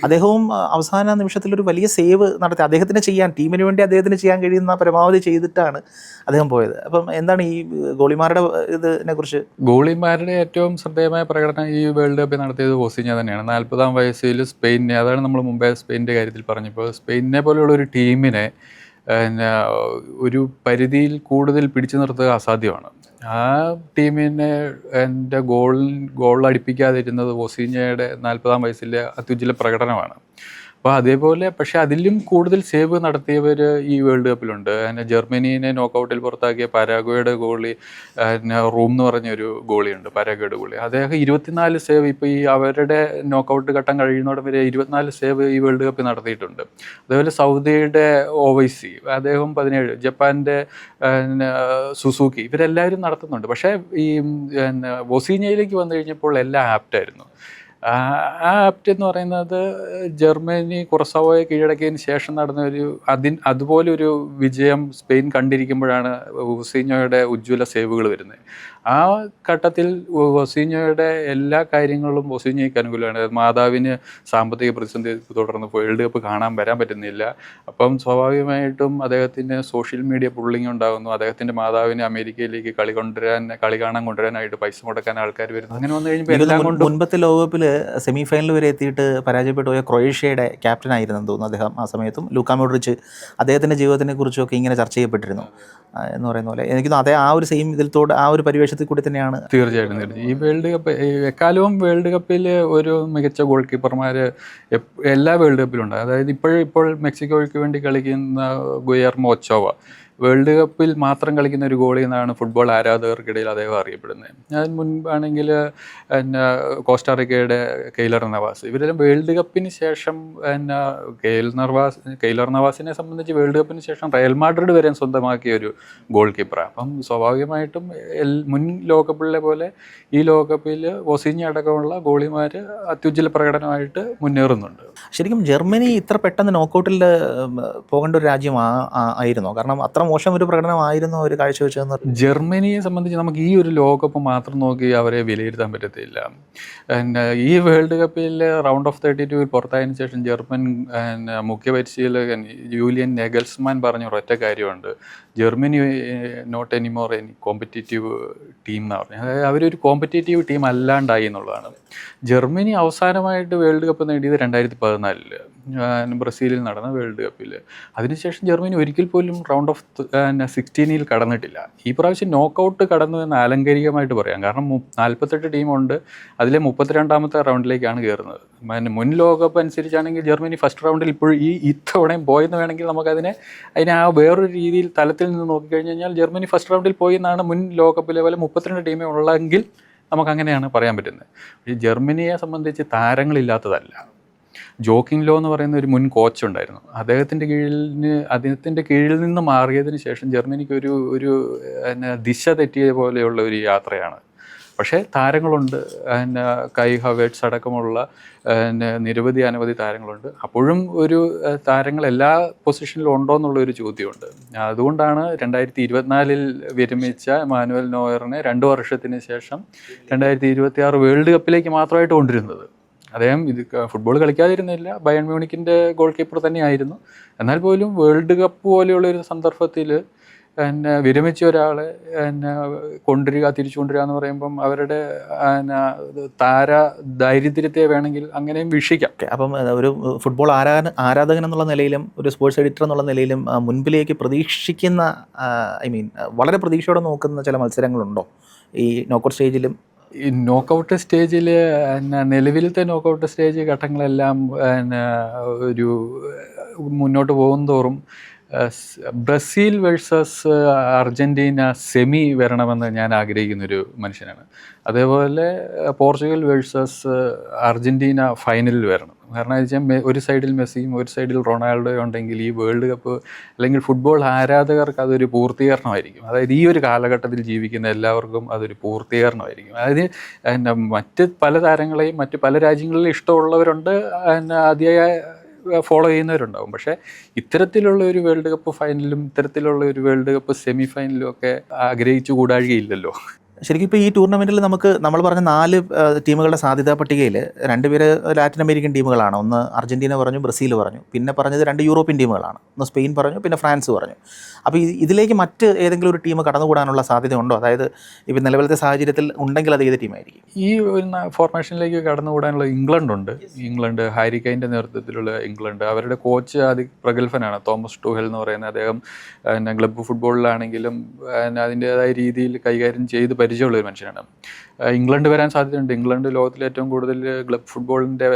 അദ്ദേഹവും അവസാന നിമിഷത്തിലൊരു വലിയ സേവ് നടത്തി. ടീമിന് വേണ്ടി അദ്ദേഹത്തിന് ചെയ്യാൻ കഴിയുന്ന പരമാവധി ചെയ്തിട്ടാണ് അദ്ദേഹം പോയത്. അപ്പം എന്താണ് ഈ ഗോളിമാരുടെ ഇതിനെ കുറിച്ച്? ഗോളിമാരുടെ ഏറ്റവും ശ്രദ്ധേയമായ പ്രകടനം ഈ വേൾഡ് കപ്പിൽ നടത്തിയത് വോസിഞ്ഞ തന്നെയാണ്. 40-ാം വയസ്സിൽ സ്പെയിനെ, അതാണ് നമ്മൾ മുമ്പേ സ്പെയിൻ്റെ കാര്യത്തിൽ പറഞ്ഞപ്പോൾ, സ്പെയിനെ പോലെയുള്ള ഒരു ടീമിനെ ഒരു പരിധിയിൽ കൂടുതൽ പിടിച്ചു നിർത്തുക അസാധ്യമാണ്. ആ ടീമിനെ ഗോൾ അടിപ്പിക്കാതിരുന്നത് വോസിഞ്ഞയുടെ 40-ാം വയസ്സിലെ അത്യുജ്വല പ്രകടനമാണ്. അപ്പോൾ അതേപോലെ, പക്ഷേ അതിലും കൂടുതൽ സേവ് നടത്തിയവർ ഈ വേൾഡ് കപ്പിലുണ്ട്. ജർമ്മനീനെ നോക്കൗട്ടിൽ പുറത്താക്കിയ പരാഗ്വേയുടെ ഗോളി, റൂം എന്ന് പറഞ്ഞൊരു ഗോളിയുണ്ട്, പരാഗ്വേയുടെ ഗോളി. അദ്ദേഹം 24 സേവ്, ഇപ്പോൾ ഈ അവരുടെ നോക്കൗട്ട് ഘട്ടം കഴിയുന്നതോടെ വരെ 24 സേവ് ഈ വേൾഡ് കപ്പിൽ നടത്തിയിട്ടുണ്ട്. അതേപോലെ സൗദിയുടെ ഓവൈസി, അദ്ദേഹം 17, ജപ്പാൻ്റെ സുസൂക്കി, ഇവരെല്ലാവരും നടത്തുന്നുണ്ട്. പക്ഷേ ഈ വോസീഞ്ഞയിലേക്ക് വന്നു കഴിഞ്ഞപ്പോൾ എല്ലാം ആപ്റ്റായിരുന്നു. ആ ആപ്റ്റ് എന്ന് പറയുന്നത് ജർമ്മനി കുറസാവോയെ കീഴടക്കിയതിന് ശേഷം നടന്ന അതുപോലൊരു വിജയം സ്പെയിൻ കണ്ടിരിക്കുമ്പോഴാണ് വോസീഞ്ഞോയുടെ ഉജ്ജ്വല സേവുകൾ വരുന്നത്. ആ ഘട്ടത്തിൽ വോസീഞ്ഞോയുടെ എല്ലാ കാര്യങ്ങളും വോസീഞ്ഞോയ്ക്ക് അനുകൂലമാണ്. മാതാവിന് സാമ്പത്തിക പ്രതിസന്ധി തുടർന്ന് വേൾഡ് കപ്പ് വരാൻ പറ്റുന്നില്ല. അപ്പം സ്വാഭാവികമായിട്ടും അദ്ദേഹത്തിന് സോഷ്യൽ മീഡിയ പുള്ളിങ് ഉണ്ടാകുന്നു. അദ്ദേഹത്തിൻ്റെ മാതാവിനെ അമേരിക്കയിലേക്ക് കളി കാണാൻ കൊണ്ടുവരാനായിട്ട് പൈസ മുടക്കാൻ ആൾക്കാർ വരുന്നു. അങ്ങനെ വന്നു കഴിയുമ്പോൾ എല്ലാം കൊണ്ട് മുൻപത്തെ ലോകകപ്പിൽ സെമി ഫൈനൽ വരെ എത്തിയിട്ട് പരാജയപ്പെട്ടു പോയ ക്രൊയേഷ്യയുടെ ക്യാപ്റ്റൻ ആയിരുന്നെന്ന് തോന്നുന്നു അദ്ദേഹം. ആ സമയത്തും ലൂക്കാ മോഡ്രിച്ച്, അദ്ദേഹത്തിൻ്റെ ജീവിതത്തിനെ കുറിച്ചൊക്കെ ഇങ്ങനെ ചർച്ച ചെയ്യപ്പെട്ടിരുന്നു എന്ന് പറയുന്ന പോലെ. എനിക്ക് അതേ ആ ഒരു സെയിം ഇതിലത്തോട് ആ ഒരു പരിവേഷത്തിൽ കൂടി തന്നെയാണ്. തീർച്ചയായിട്ടും ഈ വേൾഡ് കപ്പ് എക്കാലവും വേൾഡ് കപ്പിൽ ഒരു മികച്ച ഗോൾ കീപ്പർമാർ എല്ലാ വേൾഡ് കപ്പിലും ഉണ്ട്. അതായത് ഇപ്പോൾ മെക്സിക്കോയ്ക്ക് വേണ്ടി കളിക്കുന്ന ഗുയർമോ ഒച്ചോവ വേൾഡ് കപ്പിൽ മാത്രം കളിക്കുന്ന ഒരു ഗോളി എന്നാണ് ഫുട്ബോൾ ആരാധകർക്കിടയിൽ അദ്ദേഹം അറിയപ്പെടുന്നത്. അതിന് മുൻപാണെങ്കിൽ കോസ്റ്റാറിക്കയുടെ കെയ്ലർ നവാസ്, ഇവരെല്ലാം വേൾഡ് കപ്പിന് ശേഷം കെയ്ലർ നവാസിനെ സംബന്ധിച്ച് വേൾഡ് കപ്പിന് ശേഷം റയൽ മാഡ്രിഡ് വരെ സ്വന്തമാക്കിയ ഒരു ഗോൾ കീപ്പറാണ്. അപ്പം സ്വാഭാവികമായിട്ടും മുൻ ലോകകപ്പിലെ പോലെ ഈ ലോകകപ്പിൽ വോസിഞ്ഞ അടക്കമുള്ള ഗോളിമാർ അത്യുജ്വല പ്രകടനമായിട്ട് മുന്നേറുന്നുണ്ട്. ശരിക്കും ജർമ്മനി ഇത്ര പെട്ടെന്ന് നോക്കൗട്ടിൽ പോകേണ്ട ഒരു രാജ്യം ആയിരുന്നോ? കാരണം അത്ര മോശം ഒരു പ്രകടനമായിരുന്നു അവർ കാഴ്ചവെച്ചതെന്ന്. ജർമ്മനിയെ സംബന്ധിച്ച് നമുക്ക് ഈ ഒരു ലോകകപ്പ് മാത്രം നോക്കി അവരെ വിലയിരുത്താൻ പറ്റത്തില്ല. ഈ വേൾഡ് കപ്പിൽ റൗണ്ട് ഓഫ് 32 പുറത്തായതിനു ശേഷം ജർമ്മൻ മുഖ്യ പരിശീലകൻ ജൂലിയൻ നെഗൽസ്മാൻ പറഞ്ഞ ഒരൊറ്റ കാര്യമുണ്ട്: Germany not anymore any competitive team എന്ന് പറഞ്ഞു. അതായത് അവരൊരു കോമ്പറ്റേറ്റീവ് ടീം അല്ലാണ്ടായി എന്നുള്ളതാണ്. ജർമ്മനി അവസാനമായിട്ട് വേൾഡ് കപ്പ് നേടിയത് 2014 ബ്രസീലിൽ നടന്ന വേൾഡ് കപ്പിൽ. അതിനുശേഷം ജർമ്മനി ഒരിക്കൽ പോലും റൗണ്ട് ഓഫ് 16 കടന്നിട്ടില്ല. ഈ പ്രാവശ്യം നോക്കൗട്ട് കടന്നു എന്ന് ആലങ്കാരികമായിട്ട് പറയാം. കാരണം 48 ടീമുണ്ട്, അതിലെ 32ാമത്തെ റൗണ്ടിലേക്കാണ് കയറുന്നത്. മുൻ ലോകകപ്പ് അനുസരിച്ചാണെങ്കിൽ ജർമ്മനി ഫസ്റ്റ് റൗണ്ടിൽ ഇപ്പോൾ ഇത്തവണയും പോയെന്ന് വേണമെങ്കിൽ നമുക്കതിനെ ആ വേറൊരു രീതിയിൽ തലത്തിൽ നിന്ന് നോക്കിക്കഴിഞ്ഞ് കഴിഞ്ഞാൽ ജർമ്മനി ഫസ്റ്റ് റൗണ്ടിൽ പോയി എന്നാണ്. മുൻ ലോകകപ്പിലെ പോലെ 32 ടീമേ ഉള്ളെങ്കിൽ നമുക്കങ്ങനെയാണ് പറയാൻ പറ്റുന്നത്. പക്ഷേ ജർമ്മനിയെ സംബന്ധിച്ച് താരങ്ങളില്ലാത്തതല്ല. ജോക്കിംഗ് ലോ എന്ന് പറയുന്ന ഒരു മുൻ കോച്ച് ഉണ്ടായിരുന്നു. അദ്ദേഹത്തിൻ്റെ കീഴിൽ നിന്ന് മാറിയതിന് ശേഷം ജർമ്മനിക്ക് ഒരു ദിശ തെറ്റിയ പോലെയുള്ള ഒരു യാത്രയാണ്. പക്ഷേ താരങ്ങളുണ്ട്, കൈ ഹവേർട്സ് അടക്കമുള്ള അനവധി താരങ്ങളുണ്ട്. അപ്പോഴും ഒരു താരങ്ങൾ എല്ലാ പൊസിഷനിലും ഉണ്ടോ എന്നുള്ളൊരു ചോദ്യമുണ്ട്. അതുകൊണ്ടാണ് 2024 വിരമിച്ച മാനുവൽ നോയറിനെ 2 വർഷത്തിന് ശേഷം 2026 വേൾഡ് കപ്പിലേക്ക് മാത്രമായിട്ട് കൊണ്ടിരുന്നത്. അദ്ദേഹം ഫുട്ബോൾ കളിക്കാതിരുന്നില്ല, ബയൺ മ്യൂണിക്കിൻ്റെ ഗോൾ കീപ്പർ തന്നെയായിരുന്നു. എന്നാൽ പോലും വേൾഡ് കപ്പ് പോലെയുള്ളൊരു സന്ദർഭത്തിൽ വിരമിച്ച ഒരാളെ തിരിച്ചു കൊണ്ടുവരിക എന്ന് പറയുമ്പം അവരുടെ ദാരിദ്ര്യത്തെ വേണമെങ്കിൽ അങ്ങനെയും വീക്ഷിക്കാം. അപ്പം ഒരു ഫുട്ബോൾ ആരാധകൻ എന്നുള്ള നിലയിലും ഒരു സ്പോർട്സ് എഡിറ്റർ എന്നുള്ള നിലയിലും മുൻപിലേക്ക് പ്രതീക്ഷിക്കുന്ന വളരെ പ്രതീക്ഷയോടെ നോക്കുന്ന ചില മത്സരങ്ങളുണ്ടോ ഈ നോക്കൌട്ട് സ്റ്റേജിലും? ഈ നോക്കൗട്ട് സ്റ്റേജിൽ നിലവിലത്തെ നോക്കൗട്ട് സ്റ്റേജ് ഘട്ടങ്ങളെല്ലാം ഒരു മുന്നോട്ട് പോകും തോറും ബ്രസീൽ വേഴ്സസ് അർജൻറ്റീന സെമി വരണമെന്ന് ഞാൻ ആഗ്രഹിക്കുന്നൊരു മനുഷ്യനാണ്. അതേപോലെ പോർച്ചുഗൽ വേഴ്സസ് അർജൻറ്റീന ഫൈനലിൽ വരണം. കാരണം വെച്ചാൽ ഒരു സൈഡിൽ മെസ്സിയും ഒരു സൈഡിൽ റൊണാൾഡോയും ഉണ്ടെങ്കിൽ ഈ വേൾഡ് കപ്പ് അല്ലെങ്കിൽ ഫുട്ബോൾ ആരാധകർക്ക് അതൊരു പൂർത്തീകരണമായിരിക്കും. അതായത് ഈ ഒരു കാലഘട്ടത്തിൽ ജീവിക്കുന്ന എല്ലാവർക്കും അതൊരു പൂർത്തീകരണമായിരിക്കും. അതായത് മറ്റ് പല താരങ്ങളെയും മറ്റ് പല രാജ്യങ്ങളിലും ഇഷ്ടമുള്ളവരുണ്ട്, അതിയായ ഫോളോ ചെയ്യുന്നവരുണ്ടാവും. പക്ഷേ ഇത്തരത്തിലുള്ള ഒരു വേൾഡ് കപ്പ് ഫൈനലും ഇത്തരത്തിലുള്ള ഒരു വേൾഡ് കപ്പ് സെമി ഫൈനലും ഒക്കെ ആഗ്രഹിച്ചു കൂടാഴികയില്ലല്ലോ. ശരിക്കും ഇപ്പോൾ ഈ ടൂർണമെൻറ്റിൽ നമ്മൾ പറഞ്ഞ 4 ടീമുകളുടെ സാധ്യതാ പട്ടികയിൽ 2 പേര് ലാറ്റിൻ അമേരിക്കൻ ടീമുകളാണ്. ഒന്ന് അർജൻറ്റീന പറഞ്ഞു, ബ്രസീൽ പറഞ്ഞു, പിന്നെ പറഞ്ഞത് 2 യൂറോപ്യൻ ടീമുകളാണ്. ഒന്ന് സ്പെയിൻ പറഞ്ഞു, പിന്നെ ഫ്രാൻസ് പറഞ്ഞു. അപ്പോൾ ഇതിലേക്ക് മറ്റ് ഏതെങ്കിലും ഒരു ടീം കടന്നുകൂടാനുള്ള സാധ്യതയുണ്ടോ? അതായത് ഇപ്പോൾ നിലവിലത്തെ സാഹചര്യത്തിൽ ഉണ്ടെങ്കിൽ അത് ഏത് ടീമായിരിക്കും? ഈ ഫോർമേഷനിലേക്ക് കടന്നുകൂടാനുള്ള ഇംഗ്ലണ്ട് ഹാരി കെയ്ൻ്റെ നേതൃത്വത്തിലുള്ള ഇംഗ്ലണ്ട്, അവരുടെ കോച്ച് പ്രഗത്ഭനാണ് തോമസ് ടൂഹൽ എന്ന് പറയുന്നത്. അദ്ദേഹം ക്ലബ്ബ് ഫുട്ബോളിലാണെങ്കിലും അതിൻ്റേതായ രീതിയിൽ കൈകാര്യം ചെയ്ത് പരിചയമുള്ളൊരു മനുഷ്യനാണ്. ഇംഗ്ലണ്ട് വരാൻ സാധ്യതയുണ്ട്. ഇംഗ്ലണ്ട് ലോകത്തിലെ ഏറ്റവും കൂടുതൽ ക്ലബ് ഫുട്ബോളിൻ്റെ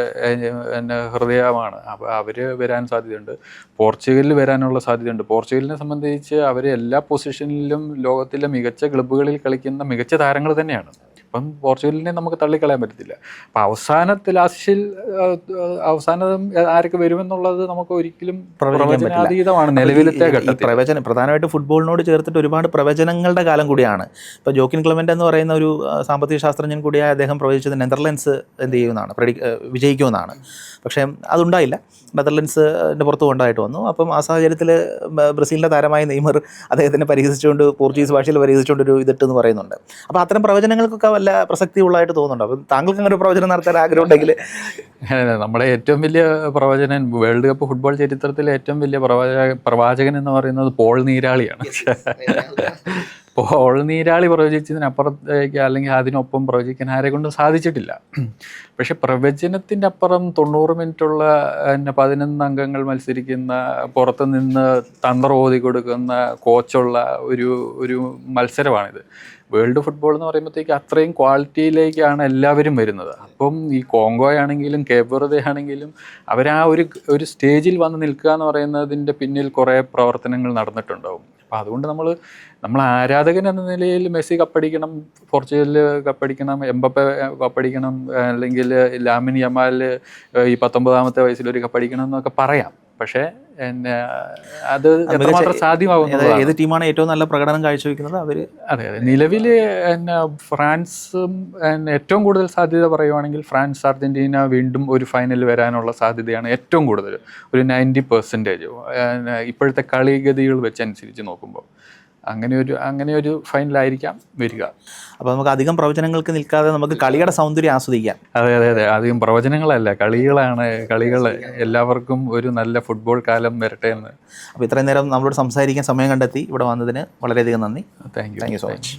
ഹൃദയമാണ്. അപ്പോൾ അവർ വരാൻ സാധ്യതയുണ്ട്. പോർച്ചുഗലിൽ വരാനുള്ള സാധ്യതയുണ്ട്. പോർച്ചുഗലിനെ സംബന്ധിച്ച് അവർ എല്ലാ പൊസിഷനിലും ലോകത്തിലെ മികച്ച ക്ലബ്ബുകളിൽ കളിക്കുന്ന മികച്ച താരങ്ങൾ തന്നെയാണ്. അപ്പം പോർച്ചുഗലിനെ നമുക്ക് തള്ളിക്കളയാൻ പറ്റത്തില്ല. അപ്പം അവസാനം ആരൊക്കെ വരുമെന്നുള്ളത് നമുക്ക് ഒരിക്കലും പ്രവചനാതീതമാണ് നിലവിലത്തെ ഘട്ടത്തിൽ. പ്രധാനമായിട്ട് ഫുട്ബോളിനോട് ചേർത്തിട്ട് ഒരുപാട് പ്രവചനങ്ങളുടെ കാലം കൂടിയാണ്. ഇപ്പോൾ ജോക്കിൻ ക്ലെമൻ്റ് എന്ന് പറയുന്ന ഒരു സാമ്പത്തിക ശാസ്ത്രജ്ഞൻ കൂടിയായ അദ്ദേഹം പ്രവചിച്ചത് നെതർലൻഡ്സ് വിജയിക്കുമെന്നാണ്. പക്ഷേ അതുണ്ടായില്ല. നെതർലൻഡ്സിൻ്റെ പുറത്ത് കൊണ്ടായിട്ട് വന്നു. അപ്പം ആ സാഹചര്യത്തിൽ ബ്രസീലിൻ്റെ താരമായ നെയ്മർ അദ്ദേഹത്തിനെ പരിഹസിച്ചുകൊണ്ട് പോർച്ചുഗീസ് ഭാഷയിൽ പരിഹസിച്ചുകൊണ്ടൊരു ഇതിട്ടെന്ന് പറയുന്നുണ്ട്. അപ്പോൾ അത്തരം പ്രവചനങ്ങൾക്കൊക്കെ വല്ല പ്രസക്തി ഉള്ളതായിട്ട് തോന്നുന്നുണ്ട്. അപ്പം താങ്കൾക്ക് അങ്ങനെ ഒരു പ്രവചനം നടത്താൻ ആഗ്രഹം ഉണ്ടെങ്കിൽ? നമ്മുടെ ഏറ്റവും വലിയ പ്രവചനൻ, വേൾഡ് കപ്പ് ഫുട്ബോൾ ചരിത്രത്തിലെ ഏറ്റവും വലിയ പ്രവാചകൻ എന്ന് പറയുന്നത് പോൾ നീരാളിയാണ്. പോൾ നീരാളി പ്രവചിച്ചതിനപ്പുറത്തേക്ക് അല്ലെങ്കിൽ അതിനൊപ്പം പ്രവചിക്കാൻ ആരെ കൊണ്ടും സാധിച്ചിട്ടില്ല. പക്ഷെ പ്രവചനത്തിൻ്റെ അപ്പുറം 90 മിനിറ്റുള്ള 11 അംഗങ്ങൾ മത്സരിക്കുന്ന, പുറത്തുനിന്ന് തന്ത്രം ഓതി കൊടുക്കുന്ന കോച്ചുള്ള ഒരു മത്സരമാണിത്. വേൾഡ് ഫുട്ബോൾ എന്ന് പറയുമ്പോഴത്തേക്ക് അത്രയും ക്വാളിറ്റിയിലേക്കാണ് എല്ലാവരും വരുന്നത്. അപ്പം ഈ കോങ്കോ ആണെങ്കിലും കേപ്പ് വെർദെ ആണെങ്കിലും അവരാ ഒരു സ്റ്റേജിൽ വന്ന് നിൽക്കുക എന്ന് പറയുന്നതിൻ്റെ പിന്നിൽ കുറേ പ്രവർത്തനങ്ങൾ നടന്നിട്ടുണ്ടാവും. അപ്പോൾ അതുകൊണ്ട് നമ്മൾ ആരാധകൻ എന്ന നിലയിൽ മെസ്സി കപ്പടിക്കണം, പോർച്ചുഗൽ കപ്പടിക്കണം, എംബപ്പെ കപ്പടിക്കണം, അല്ലെങ്കിൽ ലാമിൻ യമാൽ ഈ 19-ാമത്തെ വയസ്സിലൊരു കപ്പടിക്കണം എന്നൊക്കെ പറയാം. പക്ഷേ അത് എത്രമാത്രം സാധ്യമാകുന്നത്, ഏത് ടീമാണ് ഏറ്റവും നല്ല പ്രകടനം കാഴ്ചവെക്കുന്നത് അവർ? അതെ, നിലവിൽ ഫ്രാൻസും ഏറ്റവും കൂടുതൽ സാധ്യത പറയുവാണെങ്കിൽ ഫ്രാൻസ് അർജൻറ്റീന വീണ്ടും ഒരു ഫൈനൽ വരാനുള്ള സാധ്യതയാണ് ഏറ്റവും കൂടുതൽ, ഒരു 90% ഇപ്പോഴത്തെ കളിഗതികൾ വെച്ചനുസരിച്ച് നോക്കുമ്പോൾ അങ്ങനെ ഒരു ഫൈനലായിരിക്കാം വരിക. അപ്പോൾ നമുക്ക് അധികം പ്രവചനങ്ങൾക്ക് നിൽക്കാതെ നമുക്ക് കളിയുടെ സൗന്ദര്യം ആസ്വദിക്കാം. അതെ, അധികം പ്രവചനങ്ങളല്ല, കളികൾ എല്ലാവർക്കും ഒരു നല്ല ഫുട്ബോൾ കാലം വരട്ടെ എന്ന്. അപ്പോൾ ഇത്രയും നേരം നമ്മളോട് സംസാരിക്കാൻ സമയം കണ്ടെത്തി ഇവിടെ വന്നതിന് വളരെയധികം നന്ദി. Thank you so much.